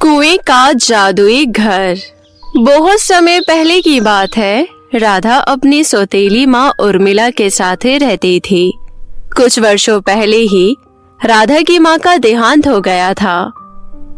कुएं का जादुई घर। बहुत समय पहले की बात है। राधा अपनी सौतेली माँ उर्मिला के साथ रहती थी। कुछ वर्षों पहले ही राधा की माँ का देहांत हो गया था,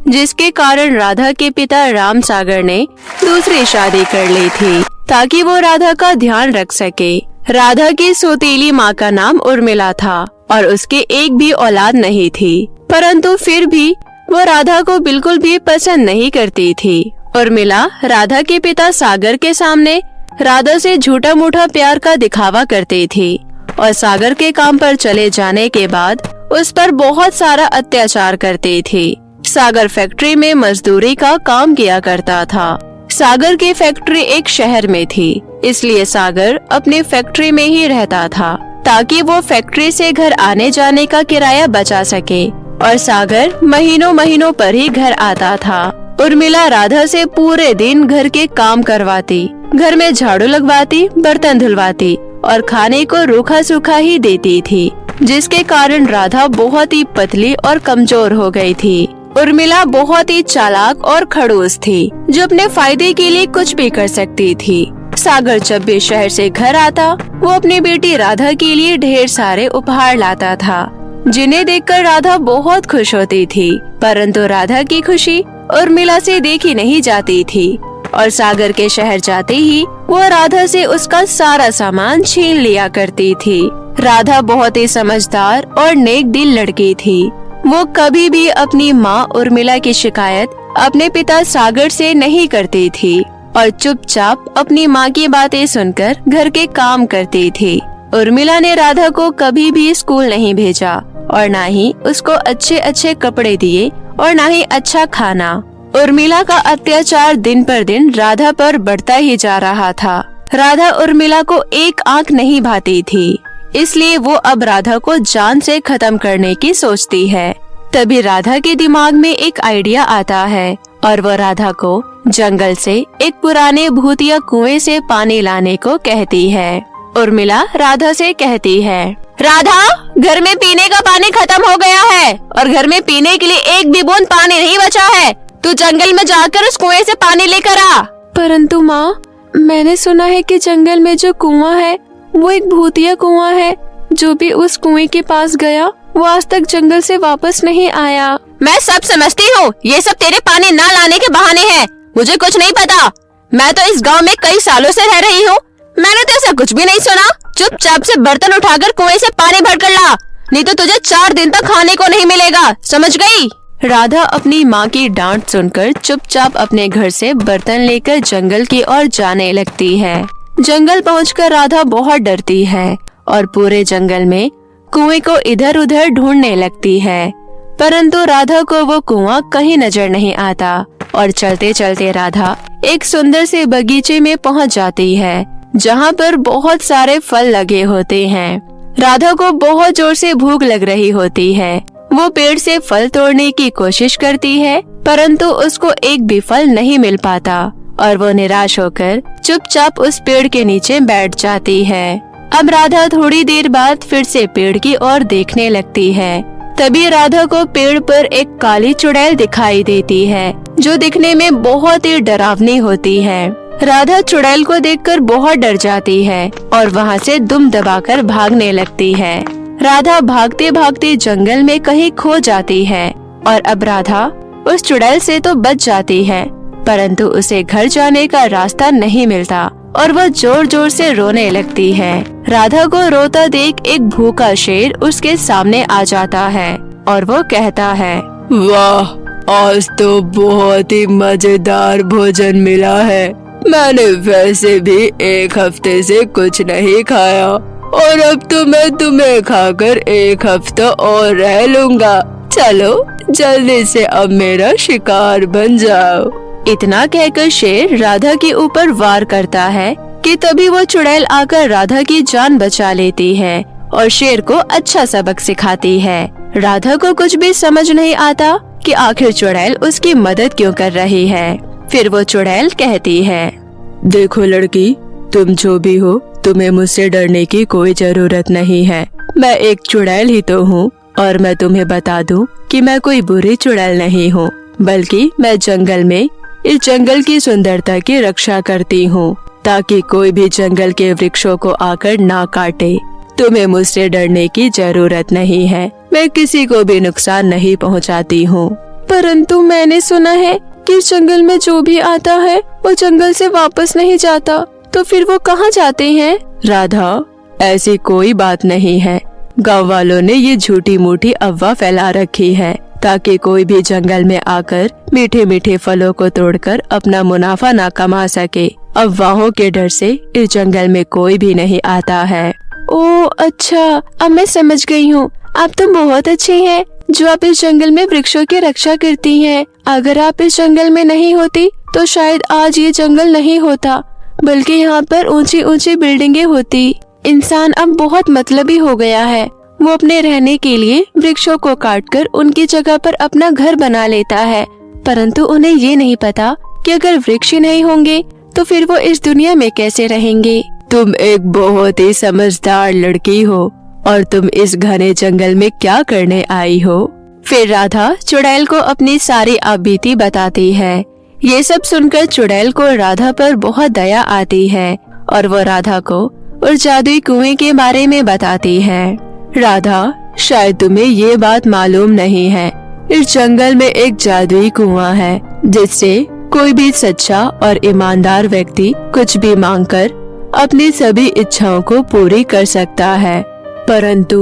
जिसके कारण राधा के पिता राम सागर ने दूसरी शादी कर ली थी ताकि वो राधा का ध्यान रख सके। राधा की सौतेली माँ का नाम उर्मिला था और उसके एक भी औलाद नहीं थी, परंतु फिर भी वो राधा को बिल्कुल भी पसंद नहीं करती थी। उर्मिला राधा के पिता सागर के सामने राधा से झूठा मूठा प्यार का दिखावा करती थी और सागर के काम पर चले जाने के बाद उस पर बहुत सारा अत्याचार करती थी। सागर फैक्ट्री में मजदूरी का काम किया करता था। सागर की फैक्ट्री एक शहर में थी, इसलिए सागर अपनी फैक्ट्री में ही रहता था ताकि वो फैक्ट्री से घर आने जाने का किराया बचा सके, और सागर महीनों महीनों पर ही घर आता था। उर्मिला राधा से पूरे दिन घर के काम करवाती, घर में झाड़ू लगवाती, बर्तन धुलवाती और खाने को रूखा सूखा ही देती थी, जिसके कारण राधा बहुत ही पतली और कमजोर हो गई थी। उर्मिला बहुत ही चालाक और खड़ूस थी, जो अपने फायदे के लिए कुछ भी कर सकती थी। सागर जब भी शहर से घर आता, वो अपनी बेटी राधा के लिए ढेर सारे उपहार लाता था, जिन्हें देखकर राधा बहुत खुश होती थी। परंतु राधा की खुशी उर्मिला से देखी नहीं जाती थी और सागर के शहर जाते ही वो राधा से उसका सारा सामान छीन लिया करती थी। राधा बहुत ही समझदार और नेक दिल लड़की थी। वो कभी भी अपनी माँ उर्मिला की शिकायत अपने पिता सागर से नहीं करती थी और चुपचाप अपनी माँ की बातें सुनकर घर के काम करती थी। उर्मिला ने राधा को कभी भी स्कूल नहीं भेजा और न ही उसको अच्छे अच्छे कपड़े दिए और न ही अच्छा खाना। उर्मिला का अत्याचार दिन पर दिन राधा पर बढ़ता ही जा रहा था। राधा उर्मिला को एक आंख नहीं भाती थी, इसलिए वो अब राधा को जान से खत्म करने की सोचती है। तभी राधा के दिमाग में एक आइडिया आता है और वो राधा को जंगल से एक पुराने भूतिया कुएं से पानी लाने को कहती है। उर्मिला राधा से कहती है, राधा, घर में पीने का पानी खत्म हो गया है और घर में पीने के लिए एक भी बूंद पानी नहीं बचा है। तू जंगल में जाकर उस कुएं से पानी लेकर आ। परंतु माँ, मैंने सुना है कि जंगल में जो कुआं है वो एक भूतिया कुआं है। जो भी उस कुएं के पास गया वो आज तक जंगल से वापस नहीं आया। मैं सब समझती हूँ, ये सब तेरे पानी न लाने के बहाने हैं। मुझे कुछ नहीं पता। मैं तो इस गाँव में कई सालों से रह रही हूँ, मैंने तो ऐसा कुछ भी नहीं सुना। चुपचाप से बर्तन उठाकर कुएं से पानी भरकर ला, नहीं तो तुझे 4 दिन तक खाने को नहीं मिलेगा, समझ गई? राधा अपनी माँ की डांट सुनकर चुपचाप अपने घर से बर्तन लेकर जंगल की ओर जाने लगती है। जंगल पहुंचकर राधा बहुत डरती है और पूरे जंगल में कुएं को इधर उधर ढूंढने लगती है, परंतु राधा को वो कुआं कहीं नजर नहीं आता और चलते चलते राधा एक सुंदर से बगीचे में पहुंच जाती है, जहाँ पर बहुत सारे फल लगे होते हैं। राधा को बहुत जोर से भूख लग रही होती है। वो पेड़ से फल तोड़ने की कोशिश करती है, परंतु उसको एक भी फल नहीं मिल पाता और वो निराश होकर चुपचाप उस पेड़ के नीचे बैठ जाती है। अब राधा थोड़ी देर बाद फिर से पेड़ की ओर देखने लगती है। तभी राधा को पेड़ पर एक काली चुड़ैल दिखाई देती है, जो दिखने में बहुत ही डरावनी होती है। राधा चुड़ैल को देखकर बहुत डर जाती है और वहाँ से दुम दबाकर भागने लगती है। राधा भागते भागते जंगल में कहीं खो जाती है और अब राधा उस चुड़ैल से तो बच जाती है, परंतु उसे घर जाने का रास्ता नहीं मिलता और वह जोर जोर से रोने लगती है। राधा को रोता देख एक भूखा शेर उसके सामने आ जाता है और वो कहता है, वाह, आज तो बहुत ही मजेदार भोजन मिला है। मैंने वैसे भी एक हफ्ते से कुछ नहीं खाया और अब तो मैं तुम्हें खाकर एक हफ्ता और रह लूंगा। चलो जल्दी से अब मेरा शिकार बन जाओ। इतना कहकर शेर राधा के ऊपर वार करता है कि तभी वो चुड़ैल आकर राधा की जान बचा लेती है और शेर को अच्छा सबक सिखाती है। राधा को कुछ भी समझ नहीं आता कि आखिर चुड़ैल उसकी मदद क्यों कर रही है। फिर वो चुड़ैल कहती है, देखो लड़की, तुम जो भी हो, तुम्हें मुझसे डरने की कोई जरूरत नहीं है। मैं एक चुड़ैल ही तो हूँ और मैं तुम्हें बता दूं कि मैं कोई बुरी चुड़ैल नहीं हूँ। बल्कि मैं जंगल में इस जंगल की सुंदरता की रक्षा करती हूँ, ताकि कोई भी जंगल के वृक्षों को आकर ना काटे। तुम्हें मुझसे डरने की जरूरत नहीं है, मैं किसी को भी नुकसान नहीं पहुँचाती हूँ। परंतु मैंने सुना है कि इस जंगल में जो भी आता है वो जंगल से वापस नहीं जाता, तो फिर वो कहाँ जाते हैं? राधा, ऐसी कोई बात नहीं है। गांव वालों ने ये झूठी मूठी अफवाह फैला रखी है, ताकि कोई भी जंगल में आकर मीठे मीठे फलों को तोड़कर अपना मुनाफा ना कमा सके। अफवाहों के डर से इस जंगल में कोई भी नहीं आता है। ओह अच्छा, अब मैं समझ गई हूँ। आप तो बहुत अच्छे हैं जो आप इस जंगल में वृक्षों की रक्षा करती हैं। अगर आप इस जंगल में नहीं होती तो शायद आज ये जंगल नहीं होता, बल्कि यहाँ पर ऊंची ऊंची बिल्डिंगें होती। इंसान अब बहुत मतलबी हो गया है। वो अपने रहने के लिए वृक्षों को काटकर उनकी जगह पर अपना घर बना लेता है, परंतु उन्हें ये नहीं पता कि अगर वृक्ष ही नहीं होंगे तो फिर वो इस दुनिया में कैसे रहेंगे। तुम एक बहुत ही समझदार लड़की हो, और तुम इस घने जंगल में क्या करने आई हो? फिर राधा चुड़ैल को अपनी सारी आपबीती बताती है। ये सब सुनकर चुड़ैल को राधा पर बहुत दया आती है और वो राधा को उस जादुई कुएं के बारे में बताती है। राधा, शायद तुम्हें ये बात मालूम नहीं है, इस जंगल में एक जादुई कुआं है जिससे कोई भी सच्चा और ईमानदार व्यक्ति कुछ भी मांगकर अपनी सभी इच्छाओं को पूरी कर सकता है। परंतु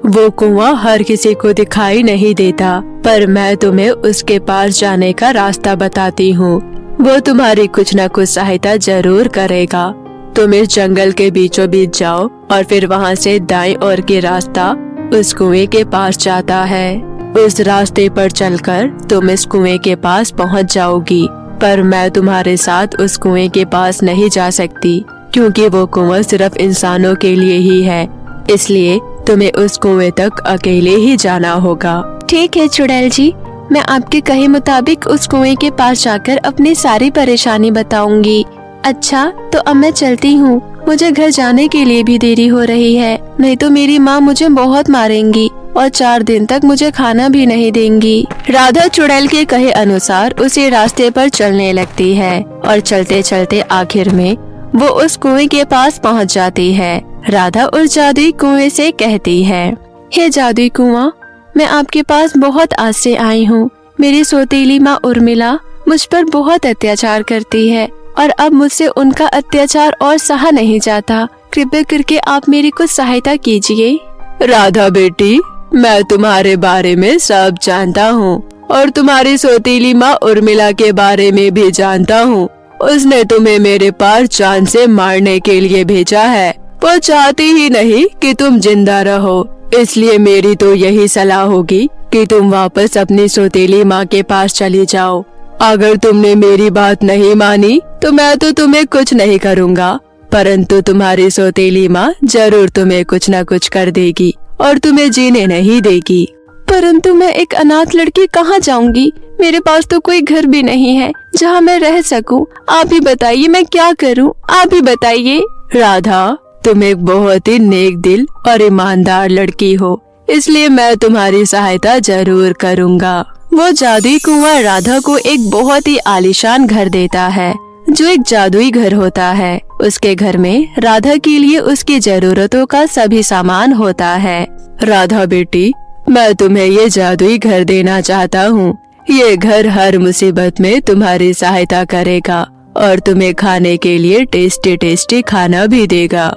वो कुआं हर किसी को दिखाई नहीं देता, पर मैं तुम्हें उसके पास जाने का रास्ता बताती हूँ। वो तुम्हारी कुछ न कुछ सहायता जरूर करेगा। तुम इस जंगल के बीचों बीच जाओ और फिर वहाँ से दाईं ओर के रास्ता उस कुएं के पास जाता है। उस रास्ते पर चलकर तुम इस कुएं के पास पहुँच जाओगी, पर मैं तुम्हारे साथ उस कुएं के पास नहीं जा सकती, क्योंकि वो कुआं सिर्फ इंसानों के लिए ही है। इसलिए तुम्हें उस कुएं तक अकेले ही जाना होगा। ठीक है चुड़ैल जी, मैं आपके कहे मुताबिक उस कुएं के पास जाकर अपनी सारी परेशानी बताऊंगी। अच्छा, तो अब मैं चलती हूँ, मुझे घर जाने के लिए भी देरी हो रही है, नहीं तो मेरी माँ मुझे बहुत मारेंगी और 4 दिन तक मुझे खाना भी नहीं देंगी। राधा चुड़ैल के कहे अनुसार उसी रास्ते पर चलने लगती है और चलते चलते आखिर में वो उस कुएं के पास पहुंच जाती है। राधा उस जादुई कुएं से कहती है, हे जादुई कुआं, मैं आपके पास बहुत आस से आई हूँ। मेरी सौतेली माँ उर्मिला मुझ पर बहुत अत्याचार करती है और अब मुझसे उनका अत्याचार और सहा नहीं जाता। कृपया करके आप मेरी कुछ सहायता कीजिए। राधा बेटी, मैं तुम्हारे बारे में सब जानता हूँ और तुम्हारी सौतेली माँ उर्मिला के बारे में भी जानता हूँ। उसने तुम्हें मेरे पास जान से मारने के लिए भेजा है। वो चाहती ही नहीं कि तुम जिंदा रहो, इसलिए मेरी तो यही सलाह होगी कि तुम वापस अपनी सौतेली माँ के पास चली जाओ। अगर तुमने मेरी बात नहीं मानी तो मैं तो तुम्हें कुछ नहीं करूँगा, परंतु तुम्हारी सौतेली माँ जरूर तुम्हें कुछ न कुछ कर देगी और तुम्हें जीने नहीं देगी। परंतु मैं एक अनाथ लड़की कहाँ जाऊंगी? मेरे पास तो कोई घर भी नहीं है जहाँ मैं रह सकूं। आप ही बताइए, मैं क्या करूं? आप ही बताइए। राधा, तुम एक बहुत ही नेक दिल और ईमानदार लड़की हो, इसलिए मैं तुम्हारी सहायता जरूर करूँगा। वो जादुई कुआं राधा को एक बहुत ही आलीशान घर देता है, जो एक जादुई घर होता है। उसके घर में राधा के लिए उसकी जरूरतों का सभी सामान होता है। राधा बेटी, मैं तुम्हें ये जादुई घर देना चाहता हूँ। ये घर हर मुसीबत में तुम्हारी सहायता करेगा और तुम्हें खाने के लिए टेस्टी टेस्टी खाना भी देगा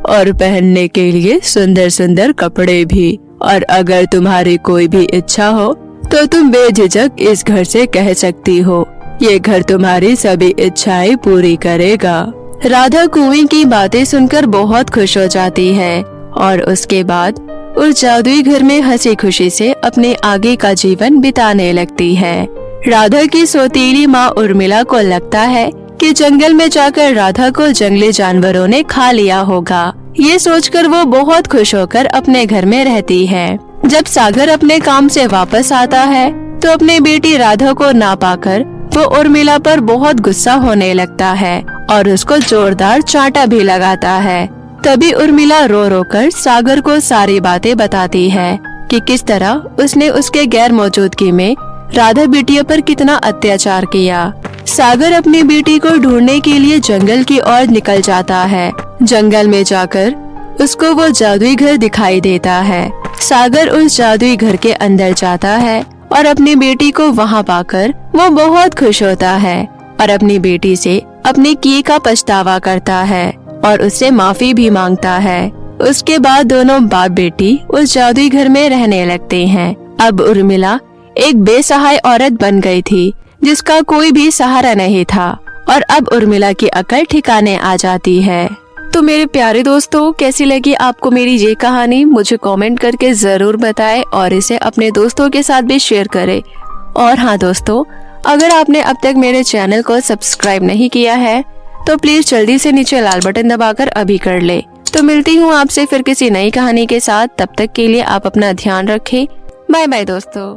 और पहनने के लिए सुंदर सुंदर कपड़े भी। और अगर तुम्हारी कोई भी इच्छा हो तो तुम बेझिझक इस घर से कह सकती हो। ये घर तुम्हारी सभी इच्छाएं पूरी करेगा। राधा कुएं की बातें सुनकर बहुत खुश हो जाती है और उसके बाद उस जादुई घर में हंसी खुशी से अपने आगे का जीवन बिताने लगती है। राधा की सौतेली माँ उर्मिला को लगता है कि जंगल में जाकर राधा को जंगली जानवरों ने खा लिया होगा। ये सोचकर वो बहुत खुश होकर अपने घर में रहती है। जब सागर अपने काम से वापस आता है तो अपनी बेटी राधा को ना पाकर वो उर्मिला पर बहुत गुस्सा होने लगता है और उसको जोरदार चांटा भी लगाता है। तभी उर्मिला रो रो कर सागर को सारी बातें बताती है कि किस तरह उसने उसके गैर मौजूदगी में राधा बिटिया पर कितना अत्याचार किया। सागर अपनी बेटी को ढूंढने के लिए जंगल की ओर निकल जाता है। जंगल में जाकर उसको वो जादुई घर दिखाई देता है। सागर उस जादुई घर के अंदर जाता है और अपनी बेटी को वहाँ पाकर वो बहुत खुश होता है और अपनी बेटी से अपने किए का पछतावा करता है और उससे माफी भी मांगता है। उसके बाद दोनों बाप बेटी उस जादुई घर में रहने लगते हैं। अब उर्मिला एक बेसहाय औरत बन गई थी जिसका कोई भी सहारा नहीं था और अब उर्मिला की अकल ठिकाने आ जाती है। तो मेरे प्यारे दोस्तों, कैसी लगी आपको मेरी ये कहानी? मुझे कमेंट करके जरूर बताएं और इसे अपने दोस्तों के साथ भी शेयर करें। और हाँ दोस्तों, अगर आपने अब तक मेरे चैनल को सब्सक्राइब नहीं किया है तो प्लीज जल्दी से नीचे लाल बटन दबाकर अभी कर ले। तो मिलती हूँ आपसे फिर किसी नई कहानी के साथ। तब तक के लिए आप अपना ध्यान रखें। बाय बाय दोस्तों।